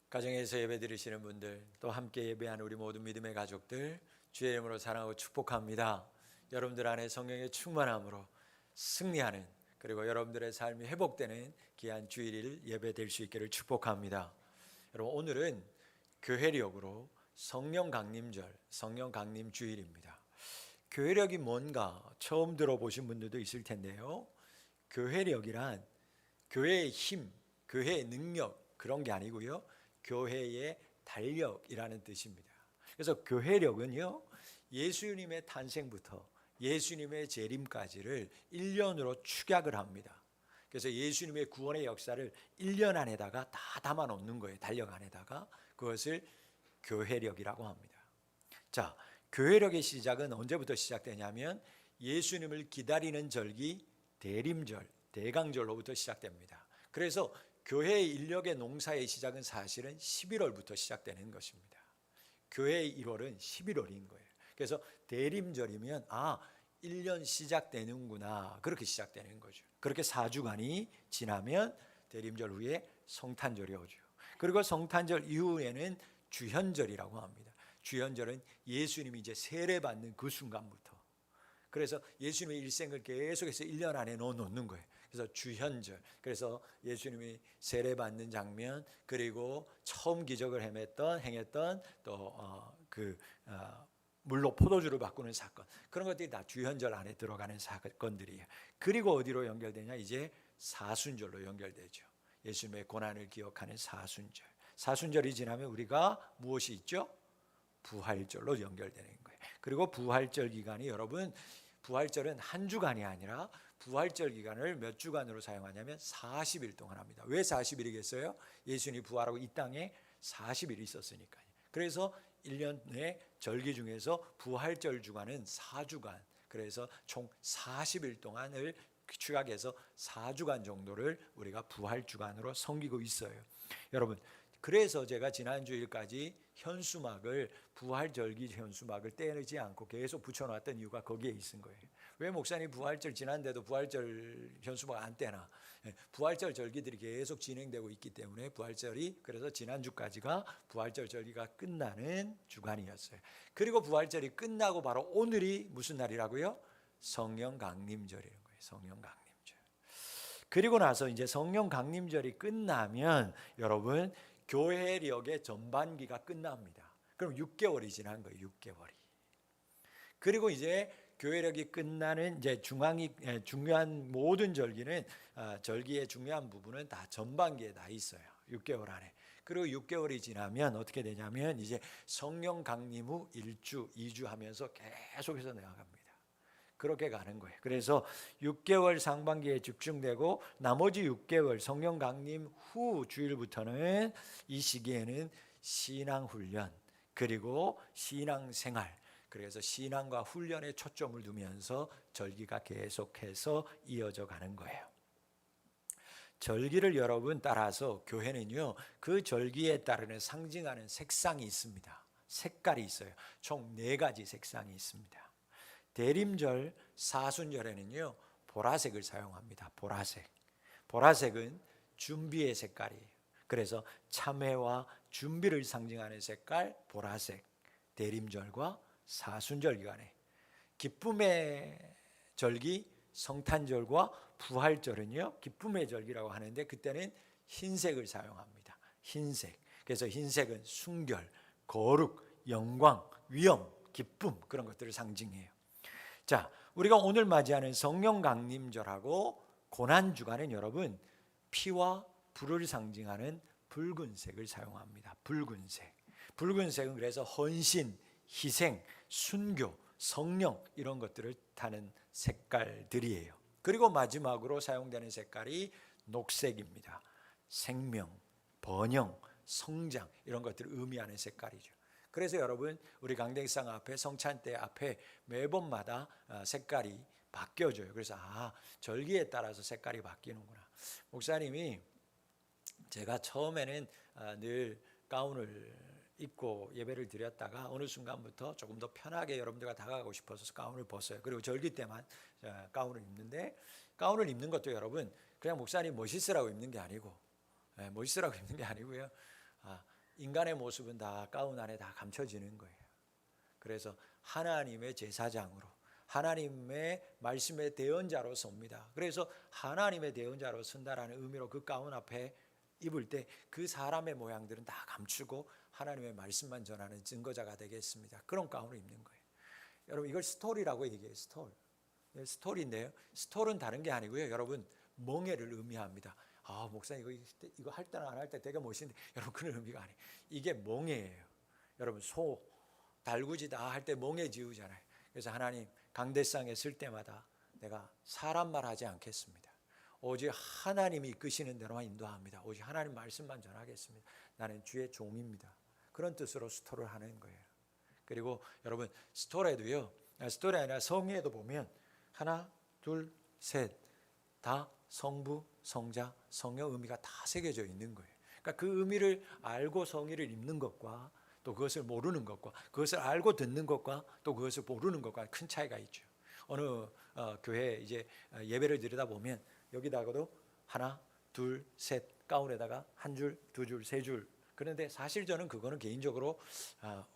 가정에서 예배 드리시는 분들, 또 함께 예배하는 우리 모든 믿음의 가족들, 주의 이름으로 사랑하고 축복합니다. 여러분들 안에 성령의 충만함으로 승리하는, 그리고 여러분들의 삶이 회복되는 귀한 주일을 예배될 수 있기를 축복합니다. 여러분, 오늘은 교회력으로 성령 강림절, 성령 강림 주일입니다. 교회력이 뭔가 처음 들어보신 분들도 있을 텐데요. 교회력이란 교회의 힘, 교회의 능력, 그런 게 아니고요, 교회의 달력이라는 뜻입니다. 그래서 교회력은요, 예수님의 탄생부터 예수님의 재림까지를 1년으로 축약을 합니다. 그래서 예수님의 구원의 역사를 1년 안에다가 다 담아 놓는 거예요. 달력 안에다가. 그것을 교회력이라고 합니다. 자, 교회력의 시작은 언제부터 시작되냐면 예수님을 기다리는 절기 대림절, 대강절로부터 시작됩니다. 그래서 교회의 인력의 농사의 시작은 사실은 11월부터 시작되는 것입니다. 교회의 1월은 11월인 거예요. 그래서 대림절이면 1년 시작되는구나, 그렇게 시작되는 거죠. 그렇게 4주간이 지나면 대림절 후에 성탄절이 오죠. 그리고 성탄절 이후에는 주현절이라고 합니다. 주현절은 예수님이 이제 세례받는 그 순간부터, 그래서 예수님의 일생을 계속해서 1년 안에 넣어놓는 거예요. 그래서 주현절, 그래서 예수님이 세례받는 장면, 그리고 처음 기적을 행했던 또 물로 포도주를 바꾸는 사건, 그런 것들이 다 주현절 안에 들어가는 사건들이에요. 그리고 어디로 연결되냐? 이제 사순절로 연결되죠. 예수님의 고난을 기억하는 사순절. 사순절이 지나면 우리가 무엇이 있죠? 부활절로 연결되는 거예요. 그리고 부활절 기간이, 여러분, 부활절은 한 주간이 아니라 부활절 기간을 몇 주간으로 사용하냐면 40일 동안 합니다. 왜 40일이겠어요? 예수님이 부활하고 이 땅에 40일 있었으니까요. 그래서 1년의 절기 중에서 부활절 주간은 4주간, 그래서 총 40일 동안을 축약해서 4주간 정도를 우리가 부활주간으로 섬기고 있어요. 여러분, 그래서 제가 지난주일까지 현수막을, 부활절기 현수막을 떼지 않고 계속 붙여놨던 이유가 거기에 있은 거예요. 왜 목사님 부활절 지난데도 부활절 현수막 안 떼나? 부활절 절기들이 계속 진행되고 있기 때문에 부활절이, 그래서 지난주까지가 부활절 절기가 끝나는 주간이었어요. 그리고 부활절이 끝나고 바로 오늘이 무슨 날이라고요? 성령 강림절이라는 거예요. 성령 강림절. 그리고 나서 이제 성령 강림절이 끝나면 여러분, 교회력의 전반기가 끝납니다. 그럼 6개월이 지난 거예요. 6개월이. 그리고 이제 교회력이 끝나는 이제 중요한 모든 절기는, 절기의 중요한 부분은 다 전반기에 다 있어요. 6개월 안에. 그리고 6개월이 지나면 어떻게 되냐면 이제 성령 강림 후 1주, 2주 하면서 계속해서 나아갑니다. 그렇게 가는 거예요. 그래서 6개월 상반기에 집중되고 나머지 6개월 성령 강림 후 주일부터는, 이 시기에는 신앙훈련, 그리고 신앙생활, 그래서 신앙과 훈련에 초점을 두면서 절기가 계속해서 이어져 가는 거예요. 절기를 여러분 따라서 교회는요, 그 절기에 따르는 상징하는 색상이 있습니다. 색깔이 있어요. 총 4가지 색상이 있습니다. 대림절, 사순절에는요, 보라색을 사용합니다. 보라색은 준비의 색깔이에요. 그래서 참회와 준비를 상징하는 색깔 보라색. 대림절과 사순절 기간에. 기쁨의 절기 성탄절과 부활절은요, 기쁨의 절기라고 하는데 그때는 흰색을 사용합니다. 흰색. 그래서 흰색은 순결, 거룩, 영광, 위엄, 기쁨, 그런 것들을 상징해요. 자, 우리가 오늘 맞이하는 성령 강림절하고 고난주간은 여러분, 피와 불을 상징하는 붉은색을 사용합니다. 붉은색은 그래서 헌신, 희생, 순교, 성령, 이런 것들을 타는 색깔들이에요. 그리고 마지막으로 사용되는 색깔이 녹색입니다. 생명, 번영, 성장, 이런 것들을 의미하는 색깔이죠. 그래서 여러분, 우리 강대상 앞에, 성찬대 앞에 매번마다 색깔이 바뀌어져요. 그래서 절기에 따라서 색깔이 바뀌는구나. 목사님이, 제가 처음에는 늘 가운을 입고 예배를 드렸다가 어느 순간부터 조금 더 편하게 여러분들과 다가가고 싶어서 가운을 벗어요. 그리고 절기 때만 가운을 입는데, 가운을 입는 것도 여러분 그냥 목사님 멋있으라고 입는 게 아니고, 멋있으라고 입는 게 아니고요, 인간의 모습은 다 가운 안에 다 감춰지는 거예요. 그래서 하나님의 제사장으로, 하나님의 말씀의 대언자로 섭니다. 그래서 하나님의 대언자로 선다라는 의미로 그 가운 앞에 입을 때 그 사람의 모양들은 다 감추고 하나님의 말씀만 전하는 증거자가 되겠습니다. 그런 가운을 입는 거예요. 여러분, 이걸 스토리라고 얘기해요. 스토리인데요, 스토리는 다른 게 아니고요, 여러분, 멍에를 의미합니다. 목사님 이거 할 때나 안 할 때 되게 멋있는데, 여러분, 그런 의미가 아니에요. 이게 멍에예요. 여러분, 소 달구지 다 할 때 멍에 지우잖아요. 그래서 하나님 강대상에 쓸 때마다 내가 사람 말하지 않겠습니다. 오직 하나님이 이끄시는 대로만 인도합니다. 오직 하나님 말씀만 전하겠습니다. 나는 주의 종입니다. 그런 뜻으로 스토리를 하는 거예요. 그리고 여러분, 스토리에도요, 스토리 아니라 성의에도 보면 하나, 둘, 셋 다 성부, 성자, 성령 의미가 다 새겨져 있는 거예요. 그러니까 그 의미를 알고 성의를 읽는 것과 또 그것을 모르는 것과, 그것을 알고 듣는 것과 또 그것을 모르는 것과 큰 차이가 있죠. 어느 교회 이제 예배를 드리다 보면 여기다가도 하나, 둘, 셋 가운데다가 한 줄, 두 줄, 세 줄. 그런데 사실 저는 그거는 개인적으로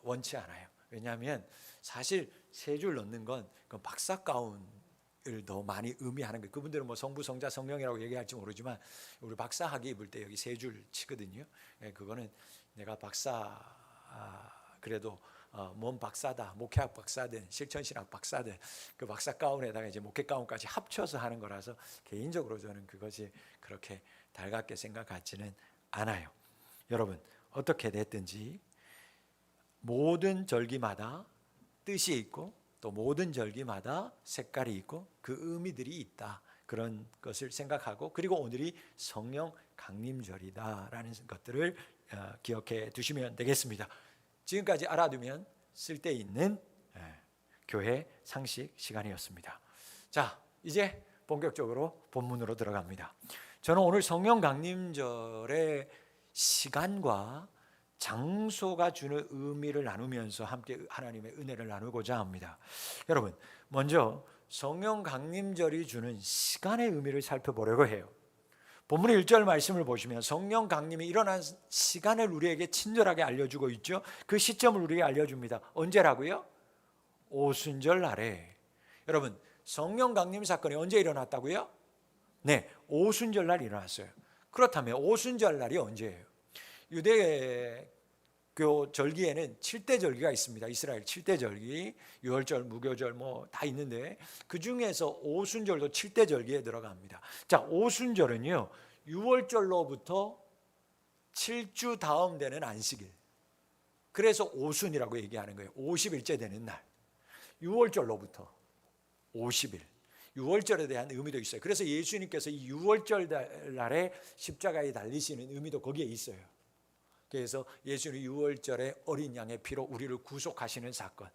원치 않아요. 왜냐하면 사실 세 줄 넣는 건 박사 가운을 더 많이 의미하는 거예요. 그분들은 뭐 성부, 성자, 성령이라고 얘기할지 모르지만 우리 박사학위 입을 때 여기 세 줄 치거든요. 그거는 내가 박사, 그래도 뭔 박사다, 목회학 박사든 실천신학 박사든 그 박사 가운에다가 이제 목회 가운까지 합쳐서 하는 거라서 개인적으로 저는 그것이 그렇게 달갑게 생각하지는 않아요. 여러분, 어떻게 됐든지 모든 절기마다 뜻이 있고 또 모든 절기마다 색깔이 있고 그 의미들이 있다, 그런 것을 생각하고, 그리고 오늘이 성령 강림절이다라는 것들을 기억해 두시면 되겠습니다. 지금까지 알아두면 쓸데있는 교회 상식 시간이었습니다. 자, 이제 본격적으로 본문으로 들어갑니다. 저는 오늘 성령 강림절의 시간과 장소가 주는 의미를 나누면서 함께 하나님의 은혜를 나누고자 합니다. 여러분, 먼저 성령 강림절이 주는 시간의 의미를 살펴보려고 해요. 본문의 1절 말씀을 보시면 성령 강림이 일어난 시간을 우리에게 친절하게 알려주고 있죠. 그 시점을 우리에게 알려줍니다. 언제라고요? 오순절 날에. 여러분, 성령 강림 사건이 언제 일어났다고요? 네, 오순절 날 일어났어요. 그렇다면 오순절 날이 언제예요? 유대교 절기에는 7대 절기가 있습니다. 이스라엘 7대 절기, 유월절, 무교절 뭐 다 있는데 그 중에서 오순절도 7대 절기에 들어갑니다. 자, 오순절은요, 유월절로부터 7주 다음 되는 안식일. 그래서 오순이라고 얘기하는 거예요. 50일째 되는 날. 유월절로부터 50일. 유월절에 대한 의미도 있어요. 그래서 예수님께서 이 유월절 날에 십자가에 달리시는 의미도 거기에 있어요. 그래서 예수님이 유월절에 어린 양의 피로 우리를 구속하시는 사건.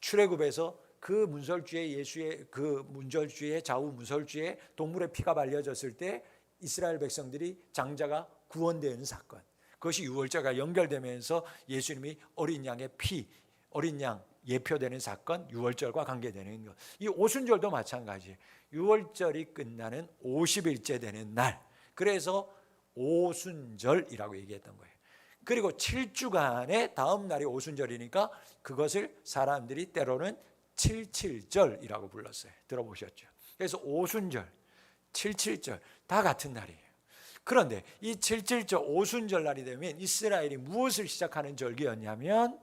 출애굽에서 그 문설주에, 예수의 그 문설주에, 좌우 문설주에 동물의 피가 발려졌을 때 이스라엘 백성들이 장자가 구원되는 사건. 그것이 유월절과 연결되면서 예수님이 어린 양의 피, 어린 양 예표되는 사건, 유월절과 관계되는 것. 이 오순절도 마찬가지예요. 유월절이 끝나는 50일째 되는 날. 그래서 오순절이라고 얘기했던 거예요. 그리고 7주간의 다음 날이 오순절이니까 그것을 사람들이 때로는 77절이라고 불렀어요. 들어보셨죠? 그래서 오순절, 77절 다 같은 날이에요. 그런데 이 77절 오순절 날이 되면 이스라엘이 무엇을 시작하는 절기였냐면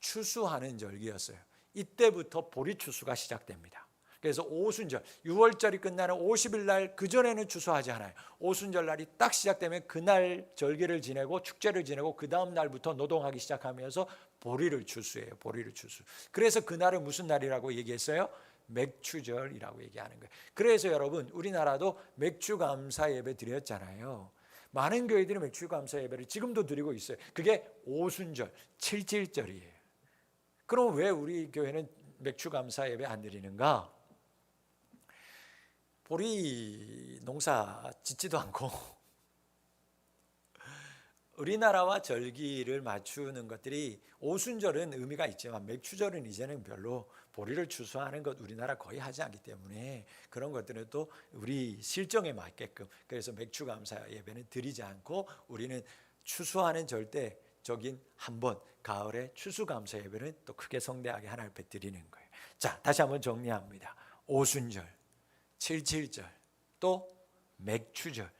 추수하는 절기였어요. 이때부터 보리 추수가 시작됩니다. 그래서 오순절, 6월절이 끝나는 50일 날, 그전에는 추수하지 않아요. 오순절 날이 딱 시작되면 그날 절기를 지내고 축제를 지내고 그 다음 날부터 노동하기 시작하면서 보리를 추수해요. 보리를 추수. 그래서 그날은 무슨 날이라고 얘기했어요? 맥추절이라고 얘기하는 거예요. 그래서 여러분, 우리나라도 맥추감사 예배 드렸잖아요. 많은 교회들이 맥추감사 예배를 지금도 드리고 있어요. 그게 오순절, 77절이에요. 그럼 왜 우리 교회는 맥추감사 예배 안 드리는가? 보리 농사 짓지도 않고 우리나라와 절기를 맞추는 것들이, 오순절은 의미가 있지만 맥추절은 이제는 별로 보리를 추수하는 것 우리나라 거의 하지 않기 때문에 그런 것들은 또 우리 실정에 맞게끔, 그래서 맥추감사 예배는 드리지 않고 우리는 추수하는 절대적인 한번 가을에 추수감사 예배는 또 크게 성대하게 하나님 앞에 드리는 거예요. 자, 다시 한번 정리합니다. 오순절, 77절, 또 맥추절,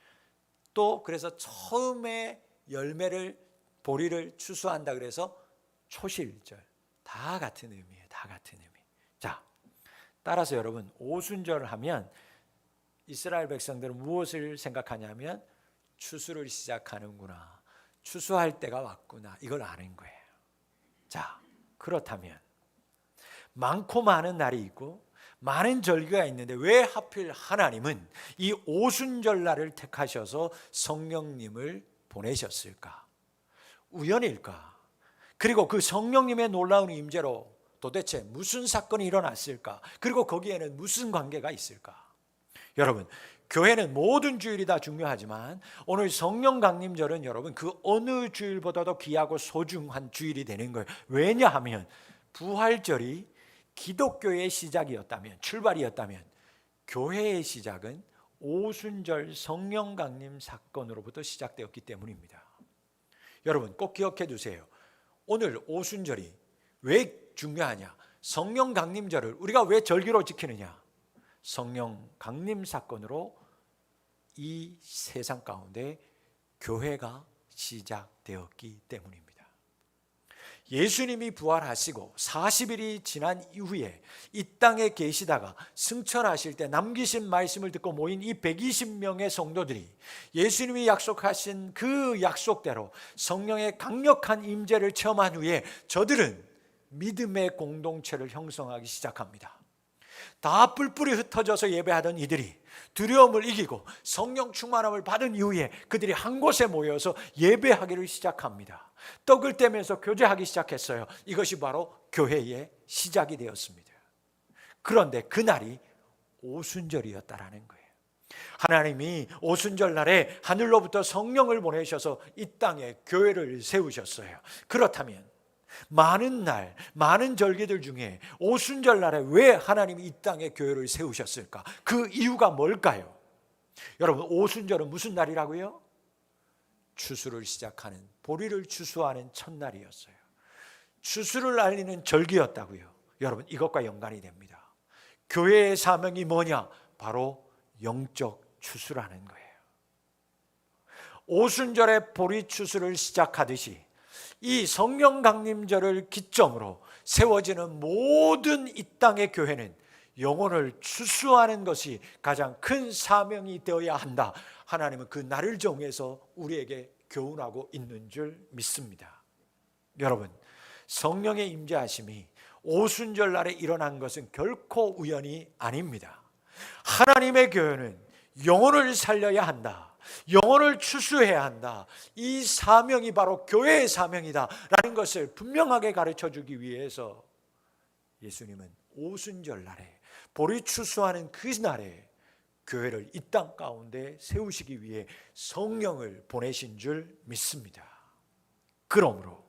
또 그래서 처음에 열매를 보리를 추수한다 그래서 초실절, 다 같은 의미예요. 다 같은 의미. 자, 따라서 여러분 오순절을 하면 이스라엘 백성들은 무엇을 생각하냐면 추수를 시작하는구나, 추수할 때가 왔구나, 이걸 아는 거예요. 자, 그렇다면 많고 많은 날이 있고 많은 절기가 있는데 왜 하필 하나님은 이 오순절날을 택하셔서 성령님을 보내셨을까? 우연일까? 그리고 그 성령님의 놀라운 임재로 도대체 무슨 사건이 일어났을까? 그리고 거기에는 무슨 관계가 있을까? 여러분, 교회는 모든 주일이 다 중요하지만 오늘 성령 강림절은 여러분 그 어느 주일보다도 귀하고 소중한 주일이 되는 거예요. 왜냐하면 부활절이 기독교의 시작이었다면, 출발이었다면 교회의 시작은 오순절 성령 강림 사건으로부터 시작되었기 때문입니다. 여러분 꼭 기억해 두세요. 오늘 오순절이 왜 중요하냐? 성령 강림절을 우리가 왜 절기로 지키느냐? 성령 강림 사건으로 이 세상 가운데 교회가 시작되었기 때문입니다. 예수님이 부활하시고 40일이 지난 이후에 이 땅에 계시다가 승천하실 때 남기신 말씀을 듣고 모인 이 120명의 성도들이 예수님이 약속하신 그 약속대로 성령의 강력한 임재를 체험한 후에 저들은 믿음의 공동체를 형성하기 시작합니다. 다 뿔뿔이 흩어져서 예배하던 이들이 두려움을 이기고 성령 충만함을 받은 이후에 그들이 한 곳에 모여서 예배하기를 시작합니다. 떡을 떼면서 교제하기 시작했어요. 이것이 바로 교회의 시작이 되었습니다. 그런데 그날이 오순절이었다라는 거예요. 하나님이 오순절 날에 하늘로부터 성령을 보내셔서 이 땅에 교회를 세우셨어요. 그렇다면 많은 날, 많은 절기들 중에 오순절 날에 왜 하나님이 이 땅에 교회를 세우셨을까? 그 이유가 뭘까요? 여러분, 오순절은 무슨 날이라고요? 추수를 시작하는, 보리를 추수하는 첫날이었어요. 추수를 알리는 절기였다고요. 여러분, 이것과 연관이 됩니다. 교회의 사명이 뭐냐? 바로 영적 추수라는 거예요. 오순절에 보리 추수를 시작하듯이 이 성령 강림절을 기점으로 세워지는 모든 이 땅의 교회는 영혼을 추수하는 것이 가장 큰 사명이 되어야 한다. 하나님은 그 날을 정해서 우리에게 교훈하고 있는 줄 믿습니다. 여러분, 성령의 임재하심이 오순절 날에 일어난 것은 결코 우연이 아닙니다. 하나님의 교회는 영혼을 살려야 한다, 영혼을 추수해야 한다, 이 사명이 바로 교회의 사명이다 라는 것을 분명하게 가르쳐 주기 위해서 예수님은 오순절 날에, 보리 추수하는 그 날에 교회를 이 땅 가운데 세우시기 위해 성령을 보내신 줄 믿습니다. 그러므로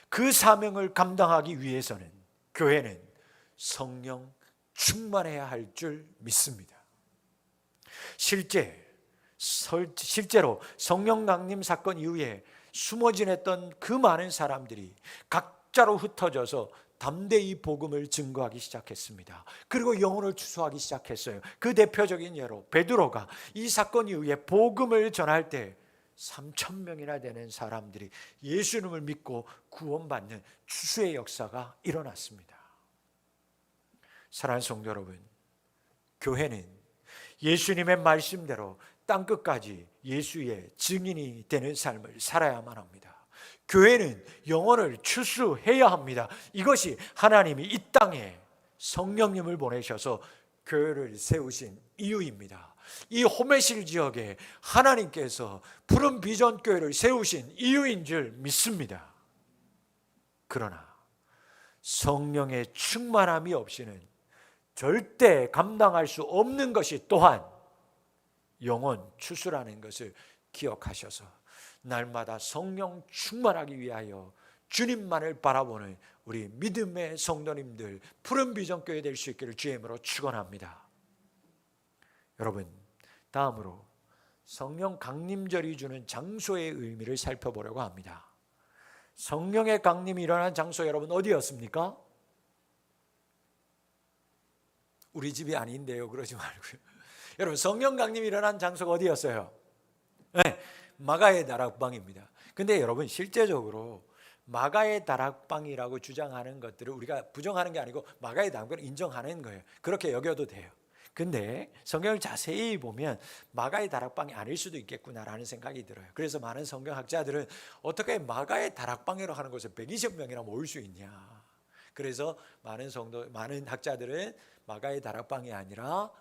그 사명을 감당하기 위해서는 교회는 성령 충만해야 할 줄 믿습니다. 실제로 성령 강림 사건 이후에 숨어 지냈던 그 많은 사람들이 각자로 흩어져서 담대히 복음을 증거하기 시작했습니다. 그리고 영혼을 추수하기 시작했어요. 그 대표적인 예로 베드로가 이 사건 이후에 복음을 전할 때 3,000명이나 되는 사람들이 예수님을 믿고 구원받는 추수의 역사가 일어났습니다. 사랑하는 성도 여러분, 교회는 예수님의 말씀대로 땅끝까지 예수의 증인이 되는 삶을 살아야만 합니다. 교회는 영혼을 추수해야 합니다. 이것이 하나님이 이 땅에 성령님을 보내셔서 교회를 세우신 이유입니다. 이 호메실 지역에 하나님께서 푸른 비전 교회를 세우신 이유인 줄 믿습니다. 그러나 성령의 충만함이 없이는 절대 감당할 수 없는 것이 또한 영혼 추수라는 것을 기억하셔서 날마다 성령 충만하기 위하여 주님만을 바라보는 우리 믿음의 성도님들, 푸른 비전교회 될 수 있기를 주의 이름으로 축원합니다. 여러분, 다음으로 성령 강림절이 주는 장소의 의미를 살펴보려고 합니다. 성령의 강림이 일어난 장소 여러분 어디였습니까? 우리 집이 아닌데요. 그러지 말고요. 여러분 성령 강림이 일어난 장소가 어디였어요? 네, 마가의 다락방입니다. 근데 여러분 실제적으로 마가의 다락방이라고 주장하는 것들을 우리가 부정하는 게 아니고 마가의 다락방을 인정하는 거예요. 그렇게 여겨도 돼요. 근데 성경을 자세히 보면 마가의 다락방이 아닐 수도 있겠구나라는 생각이 들어요. 그래서 많은 성경학자들은 어떻게 마가의 다락방이라고 하는 곳에 120명이나 모일 수 있냐. 그래서 많은 학자들은 마가의 다락방이 아니라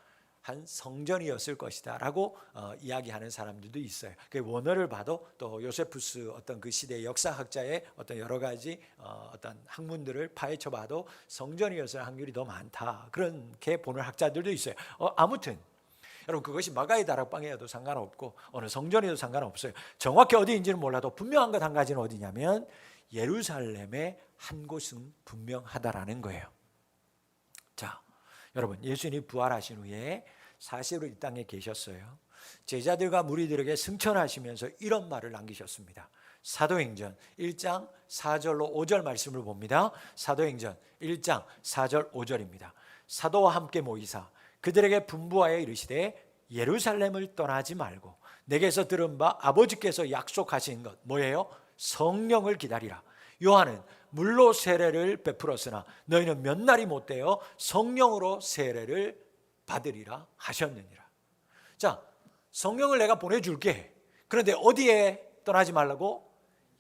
한 성전이었을 것이다 라고 이야기하는 사람들도 있어요. 그 원어를 봐도 또 요세푸스 어떤 그 시대의 역사학자의 어떤 여러 가지 어떤 학문들을 파헤쳐 봐도 성전이었을 확률이 더 많다, 그렇게 보는 학자들도 있어요. 아무튼 여러분 그것이 마가의 다락방이어도 상관없고 어느 성전이어도 상관없어요. 정확히 어디인지는 몰라도 분명한 것 한 가지는 어디냐면 예루살렘의 한 곳은 분명하다라는 거예요. 자, 여러분 예수님이 부활하신 후에 40일 이 땅에 계셨어요. 제자들과 무리들에게 승천하시면서 이런 말을 남기셨습니다. 사도행전 1장 4절로 5절 말씀을 봅니다. 사도행전 1장 4절 5절입니다. 사도와 함께 모이사 그들에게 분부하여 이르시되 예루살렘을 떠나지 말고 내게서 들은 바 아버지께서 약속하신 것 뭐예요? 성령을 기다리라. 요한은 물로 세례를 베풀었으나 너희는 몇 날이 못되어 성령으로 세례를 받으리라 하셨느니라. 자, 성령을 내가 보내줄게. 그런데 어디에 떠나지 말라고?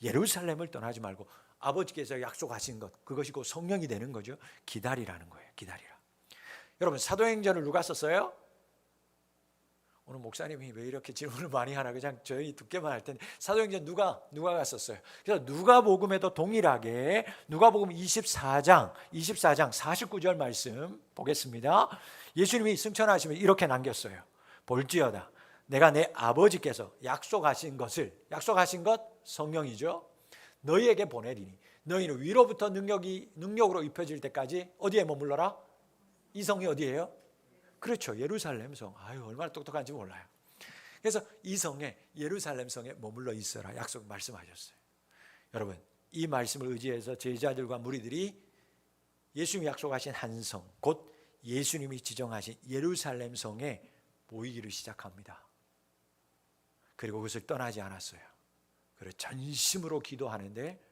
예루살렘을 떠나지 말고 아버지께서 약속하신 것, 그것이 곧 성령이 되는 거죠. 기다리라는 거예요. 기다리라. 여러분 사도행전을 누가 썼어요? 오늘 목사님이 왜 이렇게 질문을 많이 하나 그냥 저희 듣게만 할 텐데 사도행전 누가가 썼어요. 그래서 누가복음에도 동일하게 누가복음 24장 49절 말씀 보겠습니다. 예수님이 승천하시면 이렇게 남겼어요. 볼지어다 내가 내 아버지께서 약속하신 것 성령이죠. 너희에게 보내리니 너희는 위로부터 능력으로 입혀질 때까지 어디에 머물러라? 이 성이 어디예요? 그렇죠. 예루살렘 성. 아유, 얼마나 똑똑한지 몰라요. 그래서 이 성에 예루살렘 성에 머물러 있어라 약속 말씀하셨어요. 여러분 이 말씀을 의지해서 제자들과 무리들이 예수님이 약속하신 한 성, 곧 예수님이 지정하신 예루살렘 성에 모이기를 시작합니다. 그리고 그것을 떠나지 않았어요. 그리고 전심으로 기도하는데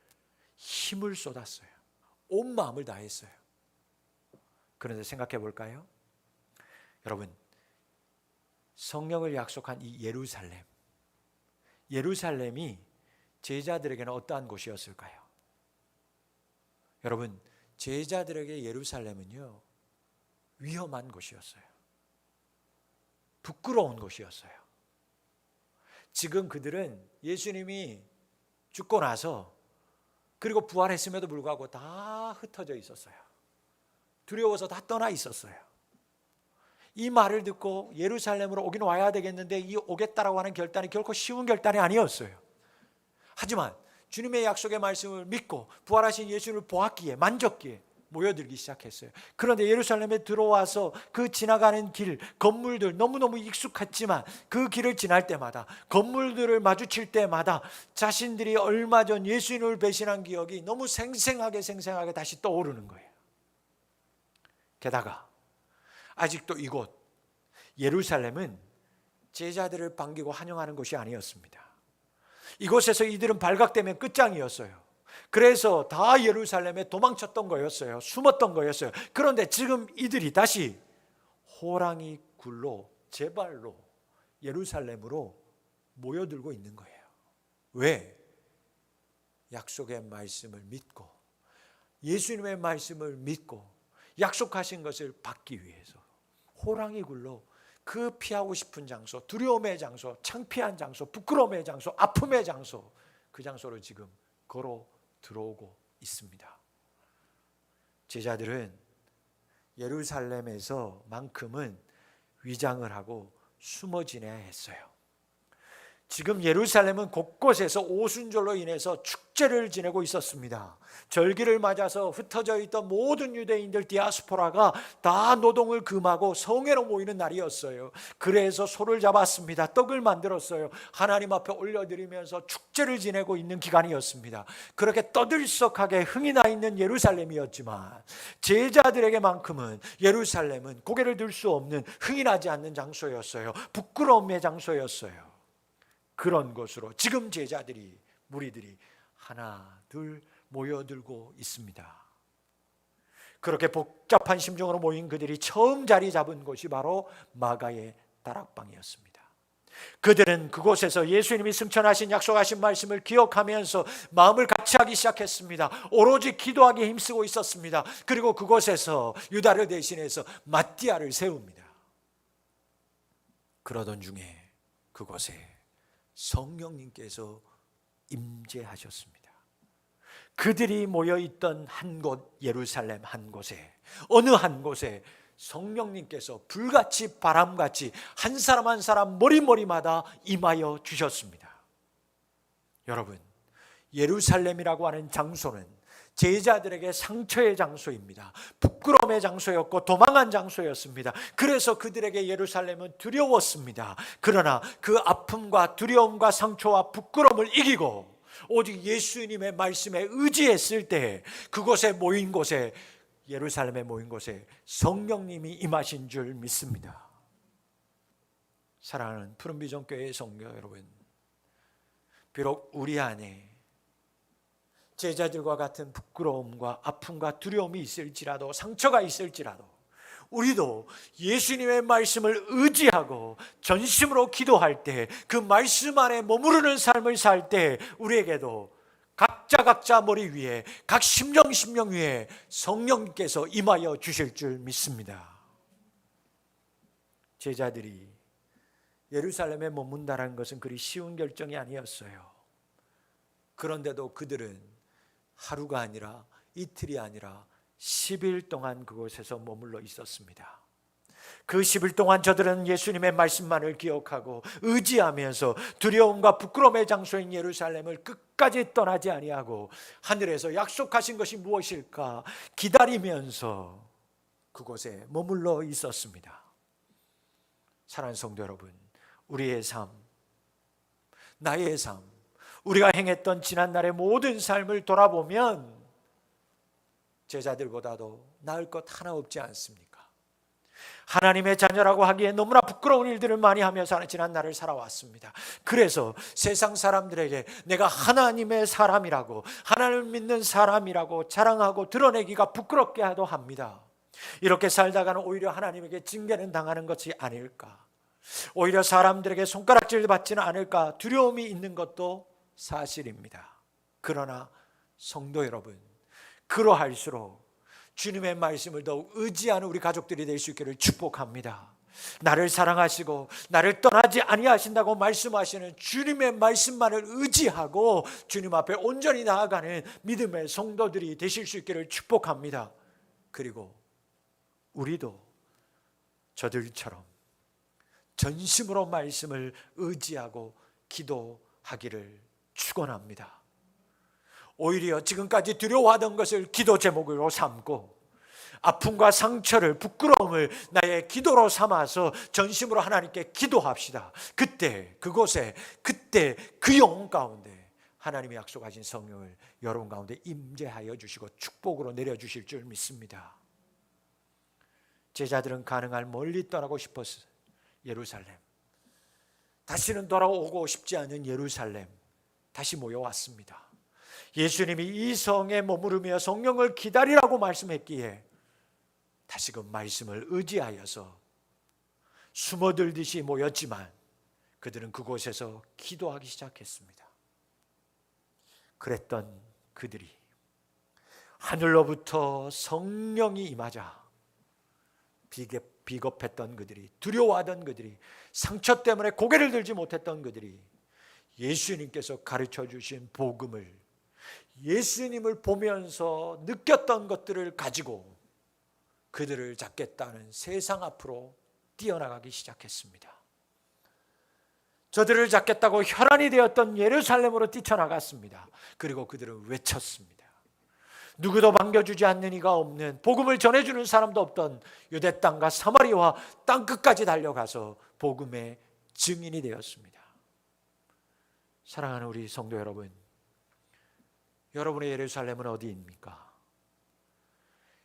힘을 쏟았어요. 온 마음을 다했어요. 그런데 생각해 볼까요? 여러분 성령을 약속한 이 예루살렘이 제자들에게는 어떠한 곳이었을까요? 여러분 제자들에게 예루살렘은요 위험한 곳이었어요. 부끄러운 곳이었어요. 지금 그들은 예수님이 죽고 나서 그리고 부활했음에도 불구하고 다 흩어져 있었어요. 두려워서 다 떠나 있었어요. 이 말을 듣고 예루살렘으로 오긴 와야 되겠는데 이 오겠다라고 하는 결단이 결코 쉬운 결단이 아니었어요. 하지만 주님의 약속의 말씀을 믿고 부활하신 예수님을 보았기에 만졌기에 모여들기 시작했어요. 그런데 예루살렘에 들어와서 그 지나가는 길, 건물들 너무너무 익숙했지만 그 길을 지날 때마다 건물들을 마주칠 때마다 자신들이 얼마 전 예수님을 배신한 기억이 너무 생생하게 다시 떠오르는 거예요. 게다가 아직도 이곳 예루살렘은 제자들을 반기고 환영하는 곳이 아니었습니다. 이곳에서 이들은 발각되면 끝장이었어요. 그래서 다 예루살렘에 도망쳤던 거였어요. 숨었던 거였어요. 그런데 지금 이들이 다시 호랑이 굴로 제 발로 예루살렘으로 모여들고 있는 거예요. 왜? 약속의 말씀을 믿고 예수님의 말씀을 믿고 약속하신 것을 받기 위해서 호랑이 굴로 그 피하고 싶은 장소, 두려움의 장소, 창피한 장소, 부끄러움의 장소, 아픔의 장소, 그 장소로 지금 걸어 들어오고 있습니다. 제자들은 예루살렘에서만큼은 위장을 하고 숨어 지내야 했어요. 지금 예루살렘은 곳곳에서 오순절로 인해서 축제를 지내고 있었습니다. 절기를 맞아서 흩어져 있던 모든 유대인들 디아스포라가 다 노동을 금하고 성회로 모이는 날이었어요. 그래서 소를 잡았습니다. 떡을 만들었어요. 하나님 앞에 올려드리면서 축제를 지내고 있는 기간이었습니다. 그렇게 떠들썩하게 흥이 나 있는 예루살렘이었지만 제자들에게만큼은 예루살렘은 고개를 들 수 없는 흥이 나지 않는 장소였어요. 부끄러움의 장소였어요. 그런 곳으로 지금 제자들이, 무리들이 하나 둘 모여들고 있습니다. 그렇게 복잡한 심정으로 모인 그들이 처음 자리 잡은 곳이 바로 마가의 다락방이었습니다. 그들은 그곳에서 예수님이 승천하신 약속하신 말씀을 기억하면서 마음을 같이하기 시작했습니다. 오로지 기도하기에 힘쓰고 있었습니다. 그리고 그곳에서 유다를 대신해서 마띠아를 세웁니다. 그러던 중에 그곳에 성령님께서 임재하셨습니다. 그들이 모여있던 한 곳, 예루살렘 한 곳에, 어느 한 곳에 성령님께서 불같이 바람같이 한 사람 한 사람 머리마다 임하여 주셨습니다. 여러분, 예루살렘이라고 하는 장소는 제자들에게 상처의 장소입니다. 부끄러움의 장소였고 도망한 장소였습니다. 그래서 그들에게 예루살렘은 두려웠습니다. 그러나 그 아픔과 두려움과 상처와 부끄러움을 이기고 오직 예수님의 말씀에 의지했을 때 그곳에 모인 곳에, 예루살렘에 모인 곳에 성령님이 임하신 줄 믿습니다. 사랑하는 푸른비전교회의 성도 여러분, 비록 우리 안에 제자들과 같은 부끄러움과 아픔과 두려움이 있을지라도, 상처가 있을지라도 우리도 예수님의 말씀을 의지하고 전심으로 기도할 때, 그 말씀 안에 머무르는 삶을 살 때 우리에게도 각자 머리 위에, 각 심령 위에 성령께서 임하여 주실 줄 믿습니다. 제자들이 예루살렘에 머문다는 것은 그리 쉬운 결정이 아니었어요. 그런데도 그들은 하루가 아니라 이틀이 아니라 10일 동안 그곳에서 머물러 있었습니다. 그 10일 동안 저들은 예수님의 말씀만을 기억하고 의지하면서 두려움과 부끄러움의 장소인 예루살렘을 끝까지 떠나지 아니하고 하늘에서 약속하신 것이 무엇일까 기다리면서 그곳에 머물러 있었습니다. 사랑하는 성도 여러분, 우리의 삶, 나의 삶, 우리가 행했던 지난날의 모든 삶을 돌아보면 제자들보다도 나을 것 하나 없지 않습니까? 하나님의 자녀라고 하기에 너무나 부끄러운 일들을 많이 하면서 지난날을 살아왔습니다. 그래서 세상 사람들에게 내가 하나님의 사람이라고, 하나님을 믿는 사람이라고 자랑하고 드러내기가 부끄럽게 하도 합니다. 이렇게 살다가는 오히려 하나님에게 징계는 당하는 것이 아닐까, 오히려 사람들에게 손가락질 받지는 않을까 두려움이 있는 것도 사실입니다. 그러나 성도 여러분, 그러할수록 주님의 말씀을 더욱 의지하는 우리 가족들이 될 수 있기를 축복합니다. 나를 사랑하시고 나를 떠나지 아니하신다고 말씀하시는 주님의 말씀만을 의지하고 주님 앞에 온전히 나아가는 믿음의 성도들이 되실 수 있기를 축복합니다. 그리고 우리도 저들처럼 전심으로 말씀을 의지하고 기도하기를 축원합니다. 오히려 지금까지 두려워하던 것을 기도 제목으로 삼고 아픔과 상처를, 부끄러움을 나의 기도로 삼아서 전심으로 하나님께 기도합시다. 그때 그곳에, 그때 그 영혼 가운데 하나님이 약속하신 성령을 여러분 가운데 임재하여 주시고 축복으로 내려주실 줄 믿습니다. 제자들은 가능한 멀리 떠나고 싶었어요. 예루살렘, 다시는 돌아오고 싶지 않은 예루살렘, 다시 모여왔습니다. 예수님이 이 성에 머무르며 성령을 기다리라고 말씀했기에 다시금 말씀을 의지하여서 숨어들듯이 모였지만 그들은 그곳에서 기도하기 시작했습니다. 그랬던 그들이 하늘로부터 성령이 임하자 비겁했던 그들이, 두려워하던 그들이, 상처 때문에 고개를 들지 못했던 그들이 예수님께서 가르쳐 주신 복음을, 예수님을 보면서 느꼈던 것들을 가지고 그들을 잡겠다는 세상 앞으로 뛰어나가기 시작했습니다. 저들을 잡겠다고 혈안이 되었던 예루살렘으로 뛰쳐나갔습니다. 그리고 그들은 외쳤습니다. 누구도 반겨주지 않는 이가 없는, 복음을 전해주는 사람도 없던 유대 땅과 사마리아와 땅끝까지 달려가서 복음의 증인이 되었습니다. 사랑하는 우리 성도 여러분, 여러분의 예루살렘은 어디입니까?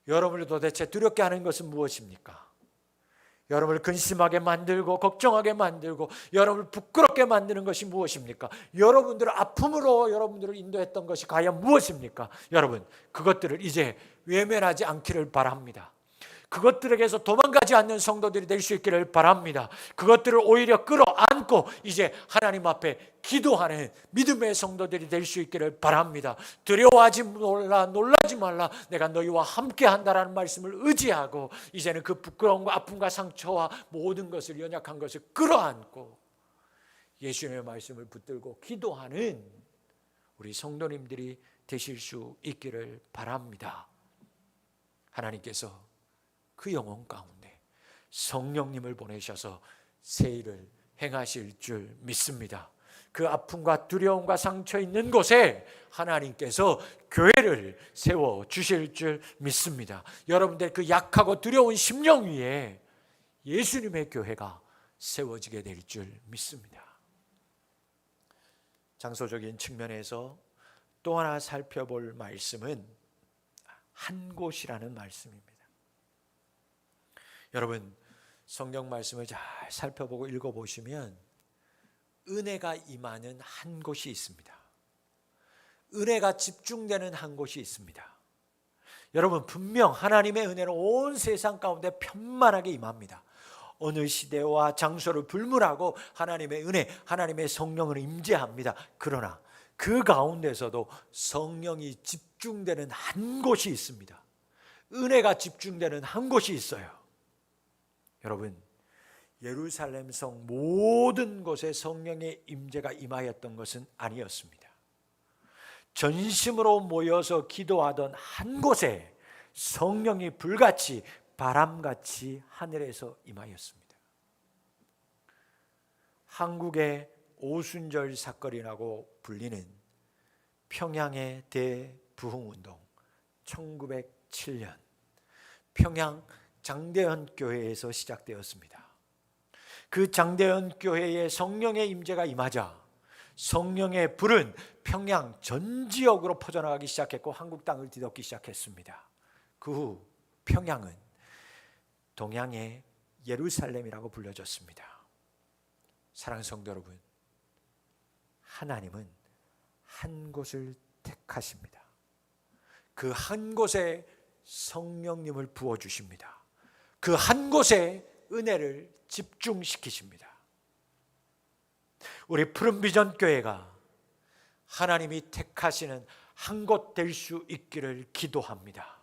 여러분을 도대체 두렵게 하는 것은 무엇입니까? 여러분을 근심하게 만들고 걱정하게 만들고 여러분을 부끄럽게 만드는 것이 무엇입니까? 여러분들을 아픔으로 여러분들을 인도했던 것이 과연 무엇입니까? 여러분, 그것들을 이제 외면하지 않기를 바랍니다. 그것들에게서 도망가지 않는 성도들이 될 수 있기를 바랍니다. 그것들을 오히려 끌어안고 이제 하나님 앞에 기도하는 믿음의 성도들이 될 수 있기를 바랍니다. 두려워하지 말라, 놀라지 말라, 내가 너희와 함께 한다라는 말씀을 의지하고 이제는 그 부끄러움과 아픔과 상처와 모든 것을, 연약한 것을 끌어안고 예수님의 말씀을 붙들고 기도하는 우리 성도님들이 되실 수 있기를 바랍니다. 하나님께서 그 영혼 가운데 성령님을 보내셔서 새 일을 행하실 줄 믿습니다. 그 아픔과 두려움과 상처 있는 곳에 하나님께서 교회를 세워 주실 줄 믿습니다. 여러분들 그 약하고 두려운 심령 위에 예수님의 교회가 세워지게 될 줄 믿습니다. 장소적인 측면에서 또 하나 살펴볼 말씀은 한 곳이라는 말씀입니다. 여러분, 성경 말씀을 잘 살펴보고 읽어보시면 은혜가 임하는 한 곳이 있습니다. 은혜가 집중되는 한 곳이 있습니다. 여러분, 분명 하나님의 은혜는 온 세상 가운데 편만하게 임합니다. 어느 시대와 장소를 불문하고 하나님의 은혜, 하나님의 성령을 임재합니다. 그러나 그 가운데서도 성령이 집중되는 한 곳이 있습니다. 은혜가 집중되는 한 곳이 있어요. 여러분, 예루살렘 성 모든 곳에 성령의 임재가 임하였던 것은 아니었습니다. 전심으로 모여서 기도하던 한 곳에 성령이 불같이 바람같이 하늘에서 임하였습니다. 한국의 오순절 사건이라고 불리는 평양의 대부흥운동 1907년 평양 장대현 교회에서 시작되었습니다. 그 장대현 교회에 성령의 임재가 임하자 성령의 불은 평양 전 지역으로 퍼져나가기 시작했고 한국 땅을 뒤덮기 시작했습니다. 그 후 평양은 동양의 예루살렘이라고 불려졌습니다. 사랑하는 성도 여러분, 하나님은 한 곳을 택하십니다. 그 한 곳에 성령님을 부어주십니다. 그 한 곳에 은혜를 집중시키십니다. 우리 푸른비전 교회가 하나님이 택하시는 한 곳 될 수 있기를 기도합니다.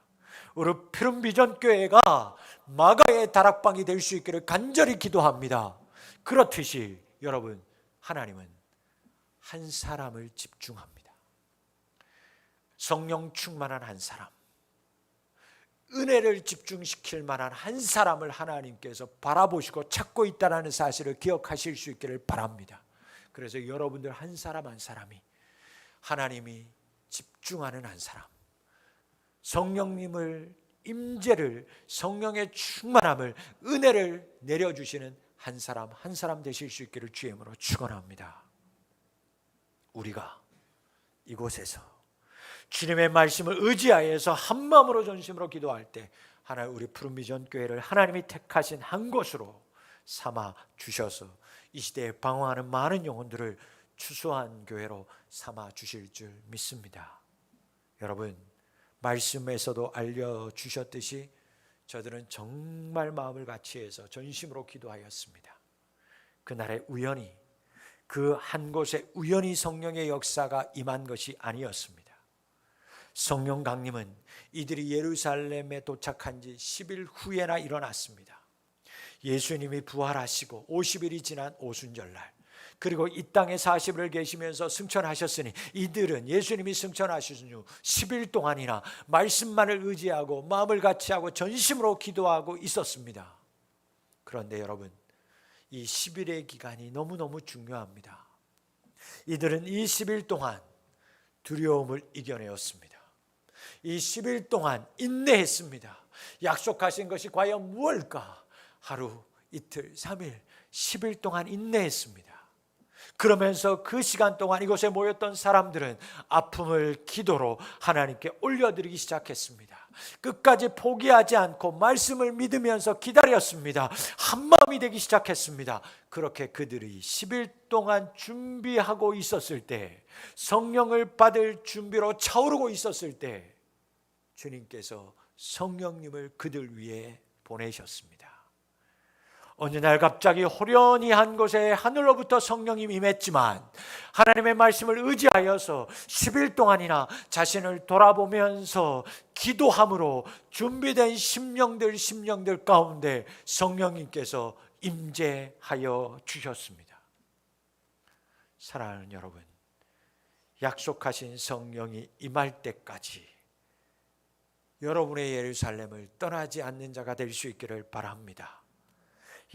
우리 푸른비전 교회가 마가의 다락방이 될 수 있기를 간절히 기도합니다. 그렇듯이 여러분, 하나님은 한 사람을 집중합니다. 성령 충만한 한 사람, 은혜를 집중시킬 만한 한 사람을 하나님께서 바라보시고 찾고 있다는 사실을 기억하실 수 있기를 바랍니다. 그래서 여러분들 한 사람 한 사람이 하나님이 집중하는 한 사람, 성령님을 임재를, 성령의 충만함을, 은혜를 내려주시는 한 사람 한 사람 되실 수 있기를 주의 이름으로 축원합니다. 우리가 이곳에서 주님의 말씀을 의지하여서 한 마음으로 전심으로 기도할 때 하나님, 우리 푸른비전 교회를 하나님이 택하신 한 곳으로 삼아 주셔서 이 시대에 방황하는 많은 영혼들을 추수한 교회로 삼아 주실 줄 믿습니다. 여러분, 말씀에서도 알려주셨듯이 저들은 정말 마음을 같이해서 전심으로 기도하였습니다. 그날에 우연히 그 한 곳에 우연히 성령의 역사가 임한 것이 아니었습니다. 성령 강림은 이들이 예루살렘에 도착한 지 10일 후에나 일어났습니다. 예수님이 부활하시고 50일이 지난 오순절날, 그리고 이 땅에 40일을 계시면서 승천하셨으니 이들은 예수님이 승천하신 후 10일 동안이나 말씀만을 의지하고 마음을 같이하고 전심으로 기도하고 있었습니다. 그런데 여러분, 이 10일의 기간이 너무너무 중요합니다. 이들은 이 10일 동안 두려움을 이겨내었습니다. 이 10일 동안 인내했습니다. 약속하신 것이 과연 무엇일까? 하루, 이틀, 3일, 10일 동안 인내했습니다. 그러면서 그 시간 동안 이곳에 모였던 사람들은 아픔을 기도로 하나님께 올려드리기 시작했습니다. 끝까지 포기하지 않고 말씀을 믿으면서 기다렸습니다. 한마음이 되기 시작했습니다. 그렇게 그들이 10일 동안 준비하고 있었을 때, 성령을 받을 준비로 차오르고 있었을 때 주님께서 성령님을 그들 위해 보내셨습니다. 어느 날 갑자기 호련히 한 곳에 하늘로부터 성령님이 임했지만 하나님의 말씀을 의지하여서 10일 동안이나 자신을 돌아보면서 기도함으로 준비된 심령들 가운데 성령님께서 임재하여 주셨습니다. 사랑하는 여러분, 약속하신 성령이 임할 때까지 여러분의 예루살렘을 떠나지 않는 자가 될 수 있기를 바랍니다.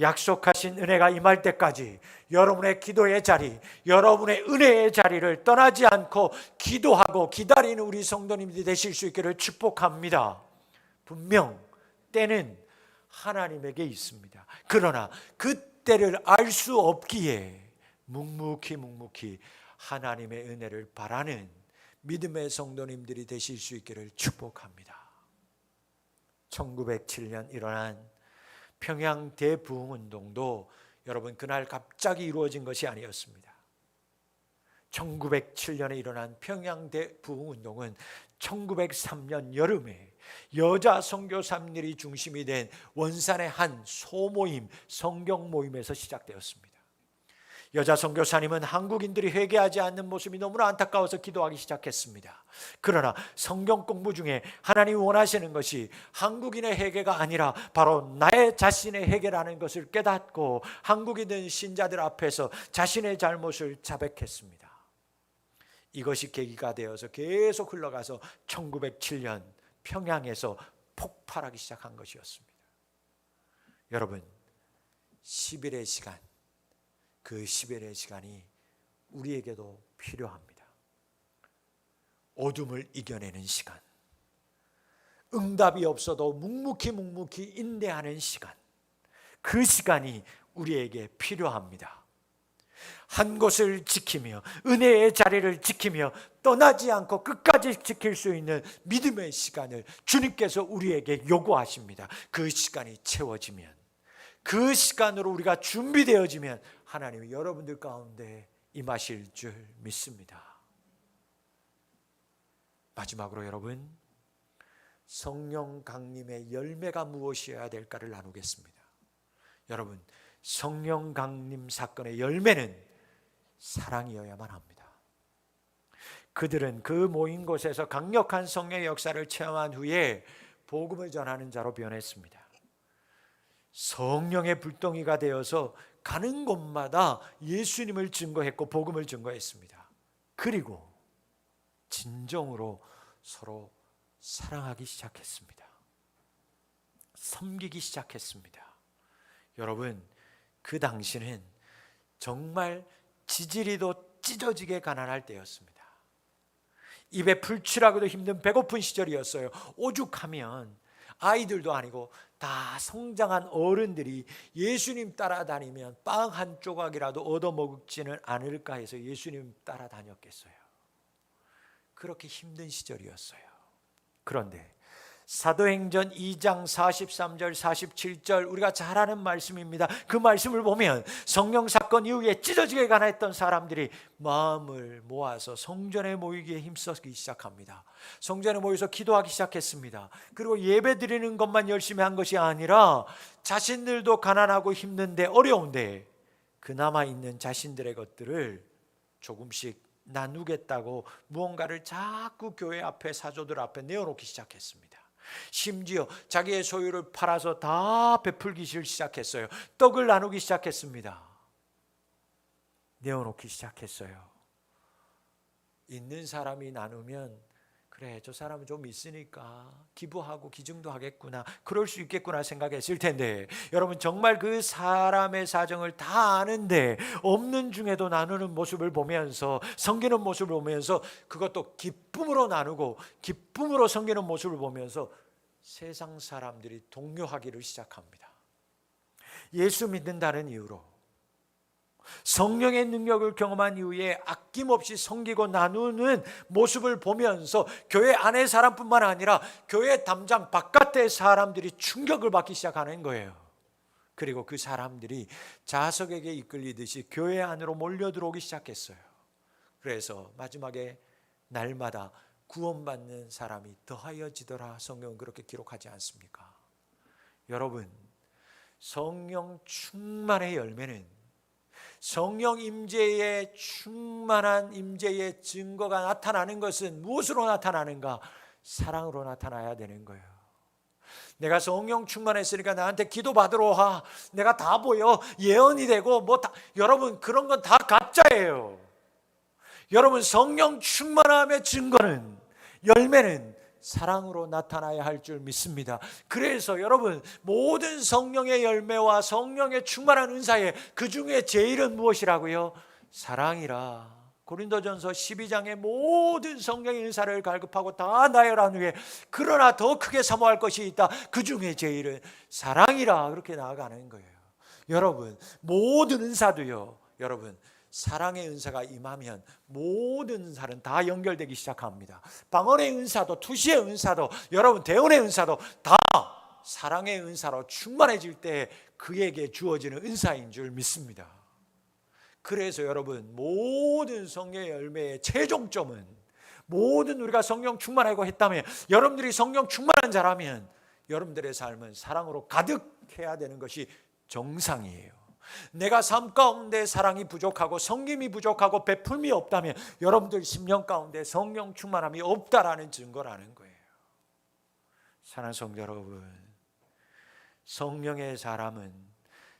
약속하신 은혜가 임할 때까지 여러분의 기도의 자리, 여러분의 은혜의 자리를 떠나지 않고 기도하고 기다리는 우리 성도님들이 되실 수 있기를 축복합니다. 분명 때는 하나님에게 있습니다. 그러나 그 때를 알 수 없기에 묵묵히 하나님의 은혜를 바라는 믿음의 성도님들이 되실 수 있기를 축복합니다. 1907년 일어난 평양 대부흥운동도 여러분 그날 갑자기 이루어진 것이 아니었습니다. 1907년에 일어난 평양 대부흥운동은 1903년 여름에 여자 선교사님들이 중심이 된 원산의 한 소모임, 성경 모임에서 시작되었습니다. 여자 선교사님은 한국인들이 회개하지 않는 모습이 너무나 안타까워서 기도하기 시작했습니다. 그러나 성경 공부 중에 하나님이 원하시는 것이 한국인의 회개가 아니라 바로 나의 자신의 회개라는 것을 깨닫고 한국인들 신자들 앞에서 자신의 잘못을 자백했습니다. 이것이 계기가 되어서 계속 흘러가서 1907년 평양에서 폭발하기 시작한 것이었습니다. 여러분, 10일의 시간, 그 10일의 시간이 우리에게도 필요합니다. 어둠을 이겨내는 시간, 응답이 없어도 묵묵히 인내하는 시간, 그 시간이 우리에게 필요합니다. 한 곳을 지키며 은혜의 자리를 지키며 떠나지 않고 끝까지 지킬 수 있는 믿음의 시간을 주님께서 우리에게 요구하십니다. 그 시간이 채워지면, 그 시간으로 우리가 준비되어지면 하나님이 여러분들 가운데 임하실 줄 믿습니다. 마지막으로 여러분, 성령 강림의 열매가 무엇이어야 될까를 나누겠습니다. 여러분, 성령 강림 사건의 열매는 사랑이어야만 합니다. 그들은 그 모인 곳에서 강력한 성령의 역사를 체험한 후에 복음을 전하는 자로 변했습니다. 성령의 불덩이가 되어서 가는 곳마다 예수님을 증거했고 복음을 증거했습니다. 그리고 진정으로 서로 사랑하기 시작했습니다. 섬기기 시작했습니다. 여러분, 그 당시는 정말 지지리도 찢어지게 가난할 때였습니다. 입에 풀칠하기도 힘든 배고픈 시절이었어요. 오죽하면 아이들도 아니고 다 성장한 어른들이 예수님 따라다니면 빵 한 조각이라도 얻어먹지는 않을까 해서 예수님 따라다녔겠어요. 그렇게 힘든 시절이었어요. 그런데 사도행전 2장 43절 47절 우리가 잘 아는 말씀입니다. 그 말씀을 보면 성령 사건 이후에 찢어지게 가난했던 사람들이 마음을 모아서 성전에 모이기에 힘쓰기 시작합니다. 성전에 모여서 기도하기 시작했습니다. 그리고 예배 드리는 것만 열심히 한 것이 아니라 자신들도 가난하고 힘든데 어려운데 그나마 있는 자신들의 것들을 조금씩 나누겠다고 무언가를 자꾸 교회 앞에 사도들 앞에 내어놓기 시작했습니다. 심지어 자기의 소유를 팔아서 다 베풀기 시작했어요. 떡을 나누기 시작했습니다. 내어놓기 시작했어요. 있는 사람이 나누면 그래, 저 사람은 좀 있으니까 기부하고 기증도 하겠구나, 그럴 수 있겠구나 생각했을 텐데, 여러분 정말 그 사람의 사정을 다 아는데 없는 중에도 나누는 모습을 보면서, 섬기는 모습을 보면서, 그것도 기쁨으로 나누고 기쁨으로 섬기는 모습을 보면서 세상 사람들이 동요하기를 시작합니다. 예수 믿는다는 이유로, 성령의 능력을 경험한 이후에 아낌없이 섬기고 나누는 모습을 보면서 교회 안의 사람뿐만 아니라 교회 담장 바깥의 사람들이 충격을 받기 시작하는 거예요. 그리고 그 사람들이 자석에게 이끌리듯이 교회 안으로 몰려 들어오기 시작했어요. 그래서 마지막에 날마다 구원받는 사람이 더하여지더라, 성경은 그렇게 기록하지 않습니까? 여러분, 성령 충만의 열매는, 성령 임재의 충만한 임재의 증거가 나타나는 것은 무엇으로 나타나는가? 사랑으로 나타나야 되는 거예요. 내가 성령 충만했으니까 나한테 기도 받으러 와, 내가 다 보여, 예언이 되고 뭐 다, 여러분 그런 건 다 가짜예요. 여러분 성령 충만함의 증거는, 열매는 사랑으로 나타나야 할 줄 믿습니다. 그래서 여러분, 모든 성령의 열매와 성령의 충만한 은사에 그 중에 제일은 무엇이라고요? 사랑이라. 고린도전서 12장에 모든 성령의 은사를 갈급하고 다 나열한 후에 그러나 더 크게 사모할 것이 있다, 그 중에 제일은 사랑이라, 그렇게 나아가는 거예요. 여러분 모든 은사도요, 여러분 사랑의 은사가 임하면 모든 은사는 다 연결되기 시작합니다. 방언의 은사도, 투시의 은사도, 여러분 대언의 은사도 다 사랑의 은사로 충만해질 때 그에게 주어지는 은사인 줄 믿습니다. 그래서 여러분 모든 성령의 열매의 최종점은, 모든 우리가 성령 충만하고 했다면, 여러분들이 성령 충만한 자라면 여러분들의 삶은 사랑으로 가득해야 되는 것이 정상이에요. 내가 삶 가운데 사랑이 부족하고 섬김이 부족하고 베풀미 없다면 여러분들 심령 가운데 성령 충만함이 없다라는 증거라는 거예요. 사랑하는 성도 여러분, 성령의 사람은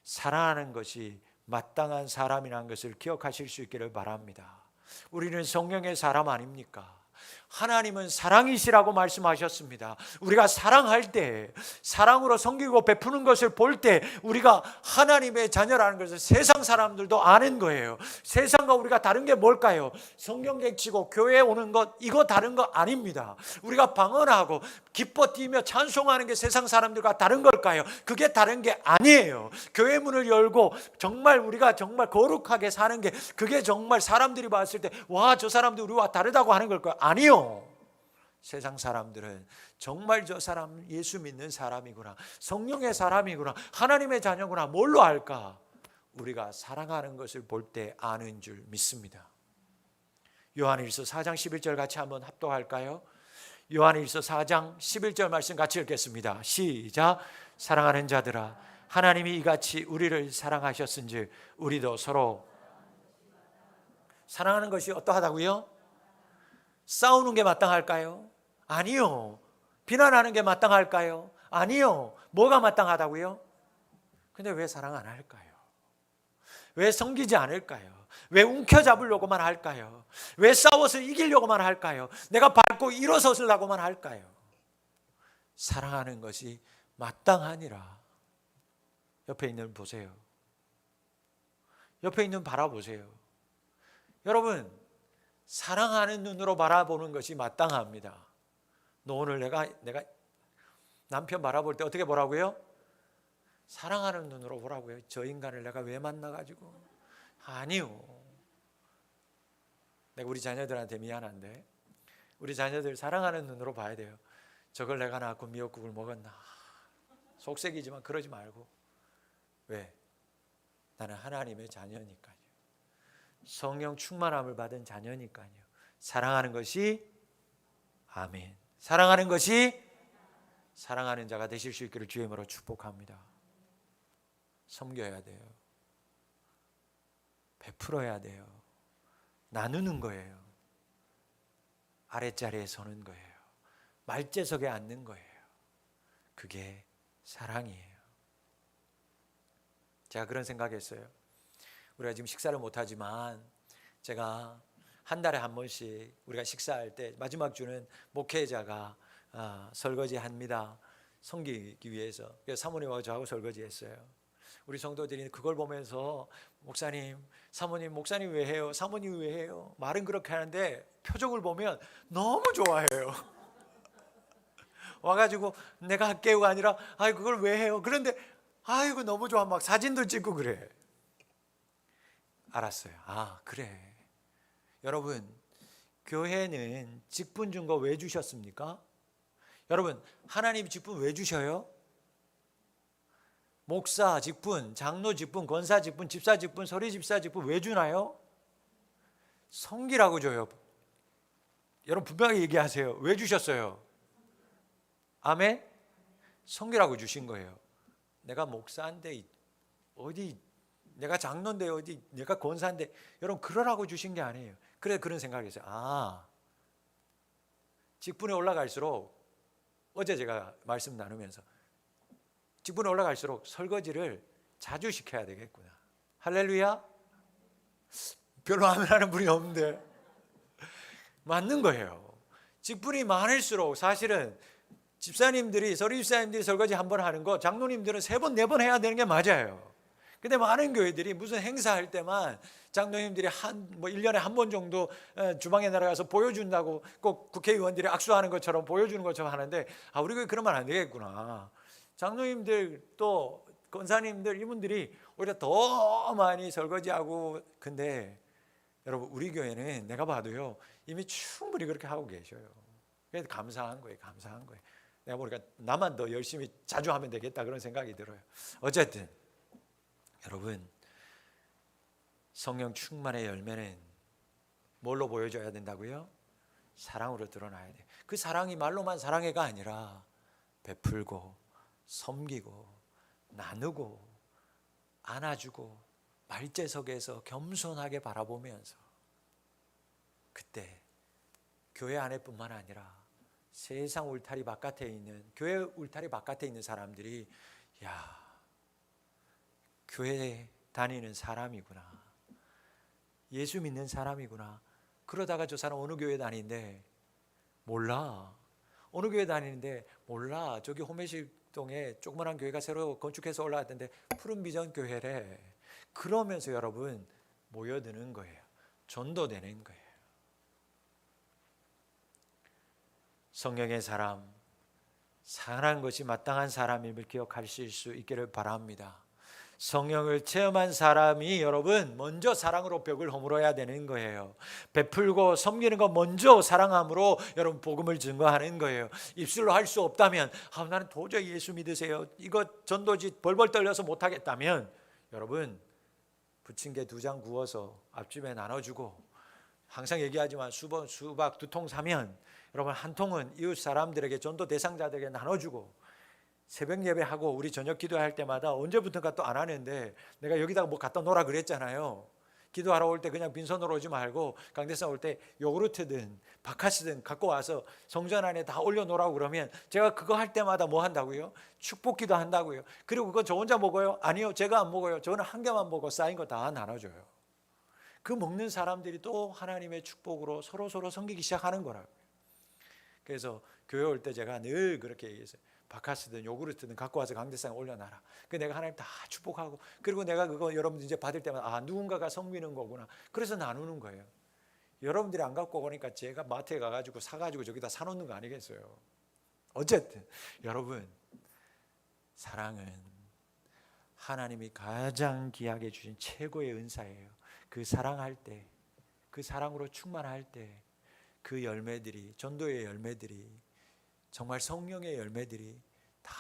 사랑하는 것이 마땅한 사람이라는 것을 기억하실 수 있기를 바랍니다. 우리는 성령의 사람 아닙니까? 하나님은 사랑이시라고 말씀하셨습니다. 우리가 사랑할 때, 사랑으로 섬기고 베푸는 것을 볼 때 우리가 하나님의 자녀라는 것을 세상 사람들도 아는 거예요. 세상과 우리가 다른 게 뭘까요? 성경책 치고 교회에 오는 것, 이거 다른 거 아닙니다. 우리가 방언하고 기뻐 뛰며 찬송하는 게 세상 사람들과 다른 걸까요? 그게 다른 게 아니에요. 교회 문을 열고 정말 우리가 정말 거룩하게 사는 게, 그게 정말 사람들이 봤을 때 와, 저 사람들 우리와 다르다고 하는 걸까요? 아니요. 세상 사람들은 정말 저 사람 예수 믿는 사람이구나, 성령의 사람이구나, 하나님의 자녀구나, 뭘로 알까? 우리가 사랑하는 것을 볼 때 아는 줄 믿습니다. 요한일서 4장 11절 같이 한번 합독할까요? 요한일서 4장 11절 말씀 같이 읽겠습니다. 시작. 사랑하는 자들아, 하나님이 이같이 우리를 사랑하셨은즉 우리도 서로. 사랑하는 것이 어떠하다고요? 싸우는 게 마땅할까요? 아니요. 비난하는 게 마땅할까요? 아니요. 뭐가 마땅하다고요? 근데 왜 사랑 안 할까요? 왜 섬기지 않을까요? 왜 움켜잡으려고만 할까요? 왜 싸워서 이기려고만 할까요? 내가 밟고 일어서려고만 할까요? 사랑하는 것이 마땅하니라. 옆에 있는 분 보세요. 옆에 있는 분 바라보세요. 여러분, 사랑하는 눈으로 바라보는 것이 마땅합니다. 너 오늘 내가 남편 바라볼 때 어떻게 보라고요? 사랑하는 눈으로 보라고요. 저 인간을 내가 왜 만나가지고. 아니요. 내가 우리 자녀들한테 미안한데, 우리 자녀들 사랑하는 눈으로 봐야 돼요. 저걸 내가 낳고 미역국을 먹었나. 속색이지만 그러지 말고. 왜? 나는 하나님의 자녀니까요. 성령 충만함을 받은 자녀니까요. 사랑하는 것이, 아멘, 사랑하는 것이 사랑하는 자가 되실 수 있기를 주의 이름으로 축복합니다. 섬겨야 돼요. 베풀어야 돼요. 나누는 거예요. 아랫자리에 서는 거예요. 말재석에 앉는 거예요. 그게 사랑이에요. 제가 그런 생각했어요. 우리가 지금 식사를 못하지만 제가 한 달에 한 번씩 우리가 식사할 때 마지막 주는 목회자가 설거지합니다. 섬기기 위해서. 그래서 사모님하고 저하고 설거지했어요. 우리 성도들이 그걸 보면서 목사님, 사모님, 목사님 왜 해요? 사모님 왜 해요? 말은 그렇게 하는데 표정을 보면 너무 좋아해요. 와가지고 내가 할게요가 아니라 아이 그걸 왜 해요? 그런데 아이고 너무 좋아, 막 사진도 찍고 그래. 알았어요. 아 그래. 여러분, 교회는 직분 준 거 왜 주셨습니까? 여러분, 하나님 직분 왜 주셔요? 목사 직분, 장로 직분, 권사 직분, 집사 직분, 서리 집사 직분 왜 주나요? 섬기라고 줘요. 여러분 분명히 얘기하세요. 왜 주셨어요? 아멘? 섬기라고 주신 거예요. 내가 목사인데 어디, 내가 장로인데 어디, 내가 권사인데, 여러분 그러라고 주신 게 아니에요. 그래 그런 생각이 있어요. 직분에 올라갈수록, 어제 제가 말씀 나누면서 직분에 올라갈수록 설거지를 자주 시켜야 되겠구나. 할렐루야. 별로 안 하는 분이 없는데 맞는 거예요. 직분이 많을수록 사실은 집사님들이, 서리 집사님들이 설거지 한 번 하는 거 장로님들은 3번 4번 해야 되는 게 맞아요. 근데 많은 교회들이 무슨 행사할 때만 장로님들이 1년에 한 번 정도 주방에 날아가서 보여준다고, 꼭 국회의원들이 악수하는 것처럼 보여주는 것처럼 하는데, 우리 교회 그러면 안 되겠구나. 장로님들 또 권사님들 이분들이 오히려 더 많이 설거지하고. 근데 여러분 우리 교회는 내가 봐도요 이미 충분히 그렇게 하고 계셔요. 그래서 감사한 거예요. 감사한 거예요. 내가 보니까 나만 더 열심히 자주 하면 되겠다 그런 생각이 들어요. 어쨌든 여러분, 성령 충만의 열매는 뭘로 보여줘야 된다고요? 사랑으로 드러나야 돼요. 그 사랑이 말로만 사랑해가 아니라 베풀고 섬기고 나누고 안아주고 말재석에서 겸손하게 바라보면서, 그때 교회 안에뿐만 아니라 세상 울타리 바깥에 있는, 교회 울타리 바깥에 있는 사람들이 야, 교회 다니는 사람이구나, 예수 믿는 사람이구나. 그러다가 저 사람 어느 교회 다니는데 몰라, 어느 교회 다니는데 몰라, 저기 호메시동에 조그만한 교회가 새로 건축해서 올라왔던데 푸른비전 교회래. 그러면서 여러분 모여드는 거예요. 전도되는 거예요. 성령의 사람, 사랑한 것이 마땅한 사람임을 기억하실 수 있기를 바랍니다. 성령을 체험한 사람이 여러분 먼저 사랑으로 벽을 허물어야 되는 거예요. 베풀고 섬기는 거 먼저 사랑함으로 여러분 복음을 증거하는 거예요. 입술로 할 수 없다면 나는 도저히 예수 믿으세요, 이거 전도지 벌벌 떨려서 못하겠다면 여러분 부침개 2장 구워서 앞집에 나눠주고, 항상 얘기하지만 수박 2통 사면 여러분 1통은 이웃 사람들에게, 전도 대상자들에게 나눠주고, 새벽 예배하고 우리 저녁 기도할 때마다 언제부턴가 또 안 하는데 내가 여기다가 뭐 갖다 놓으라 그랬잖아요. 기도하러 올 때 그냥 빈손으로 오지 말고 강대상 올 때 요구르트든 바카스든 갖고 와서 성전 안에 다 올려놓으라고 그러면 제가 그거 할 때마다 뭐 한다고요? 축복기도 한다고요. 그리고 그거 저 혼자 먹어요? 아니요, 제가 안 먹어요. 저는 한 개만 먹고 쌓인 거 다 나눠줘요. 그 먹는 사람들이 또 하나님의 축복으로 서로 섬기기 시작하는 거라고요. 그래서 교회 올 때 제가 늘 그렇게 얘기했어요. 바카스든 요구르트든 갖고 와서 강대상에 올려놔라. 그 내가 하나님 다 축복하고, 그리고 내가 그거 여러분들 이제 받을 때마다 누군가가 섬기는 거구나. 그래서 나누는 거예요. 여러분들이 안 갖고 오니까 제가 마트에 가가지고 사가지고 저기다 사놓는 거 아니겠어요? 어쨌든 여러분, 사랑은 하나님이 가장 귀하게 주신 최고의 은사예요. 그 사랑할 때, 그 사랑으로 충만할 때 그 열매들이, 전도의 열매들이, 정말 성령의 열매들이 다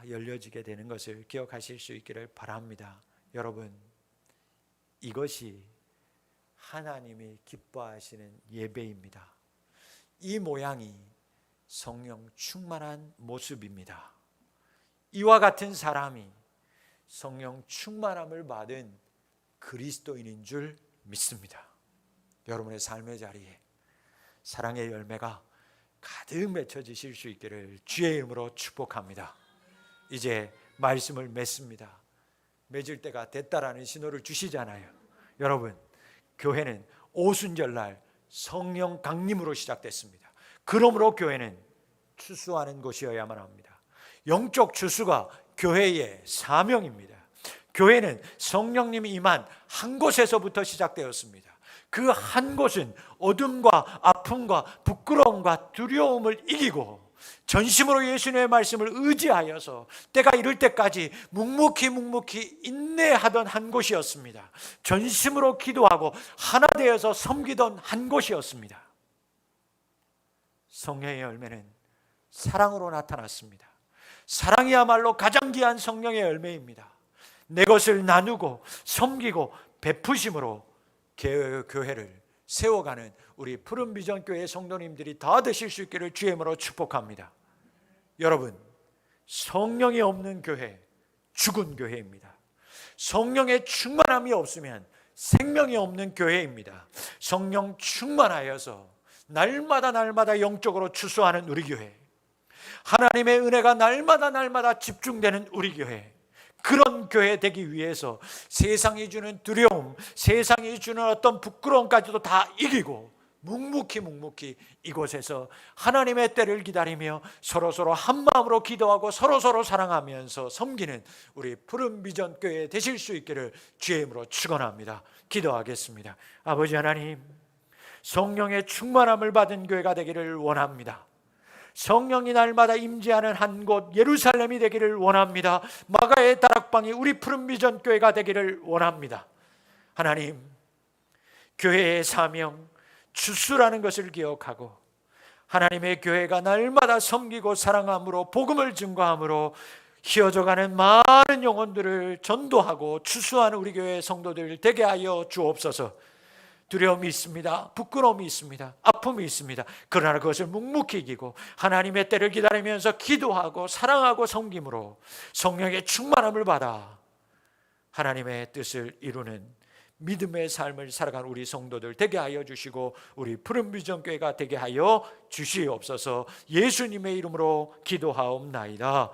열려지게 되는 것을 기억하실 수 있기를 바랍니다. 여러분, 이것이 하나님이 기뻐하시는 예배입니다. 이 모양이 성령 충만한 모습입니다. 이와 같은 사람이 성령 충만함을 받은 그리스도인인 줄 믿습니다. 여러분의 삶의 자리에 사랑의 열매가 가득 맺혀지실 수 있기를 주의 이름으로 축복합니다. 이제 말씀을 맺습니다. 맺을 때가 됐다라는 신호를 주시잖아요. 여러분, 교회는 오순절날 성령 강림으로 시작됐습니다. 그러므로 교회는 추수하는 곳이어야만 합니다. 영적 추수가 교회의 사명입니다. 교회는 성령님이 임한 한 곳에서부터 시작되었습니다. 그 한 곳은 어둠과 아픔과 부끄러움과 두려움을 이기고 전심으로 예수님의 말씀을 의지하여서 때가 이를 때까지 묵묵히 인내하던 한 곳이었습니다. 전심으로 기도하고 하나 되어서 섬기던 한 곳이었습니다. 성령의 열매는 사랑으로 나타났습니다. 사랑이야말로 가장 귀한 성령의 열매입니다. 내 것을 나누고 섬기고 베푸심으로 교회를 세워가는 우리 푸른 비전 교회 성도님들이 다 되실 수 있기를 주의 이름으로 축복합니다. 여러분, 성령이 없는 교회, 죽은 교회입니다. 성령의 충만함이 없으면 생명이 없는 교회입니다. 성령 충만하여서 날마다 영적으로 추수하는 우리 교회, 하나님의 은혜가 날마다 집중되는 우리 교회, 그런 교회 되기 위해서 세상이 주는 두려움, 세상이 주는 어떤 부끄러움까지도 다 이기고 묵묵히 이곳에서 하나님의 때를 기다리며 서로 한 마음으로 기도하고 서로 사랑하면서 섬기는 우리 푸른 비전 교회 되실 수 있기를 주의 이름으로 축원합니다. 기도하겠습니다. 아버지 하나님, 성령의 충만함을 받은 교회가 되기를 원합니다. 성령이 날마다 임재하는 한 곳 예루살렘이 되기를 원합니다. 마가의 다락방이 우리 푸른 비전 교회가 되기를 원합니다. 하나님, 교회의 사명 추수라는 것을 기억하고 하나님의 교회가 날마다 섬기고 사랑함으로 복음을 증거함으로 휘어져가는 많은 영혼들을 전도하고 추수하는 우리 교회 성도들 되게 하여 주옵소서. 두려움이 있습니다. 부끄러움이 있습니다. 아픔이 있습니다. 그러나 그것을 묵묵히 이기고 하나님의 때를 기다리면서 기도하고 사랑하고 섬김으로 성령의 충만함을 받아 하나님의 뜻을 이루는 믿음의 삶을 살아가는 우리 성도들 되게 하여 주시고 우리 푸른 비전 교회가 되게 하여 주시옵소서. 예수님의 이름으로 기도하옵나이다.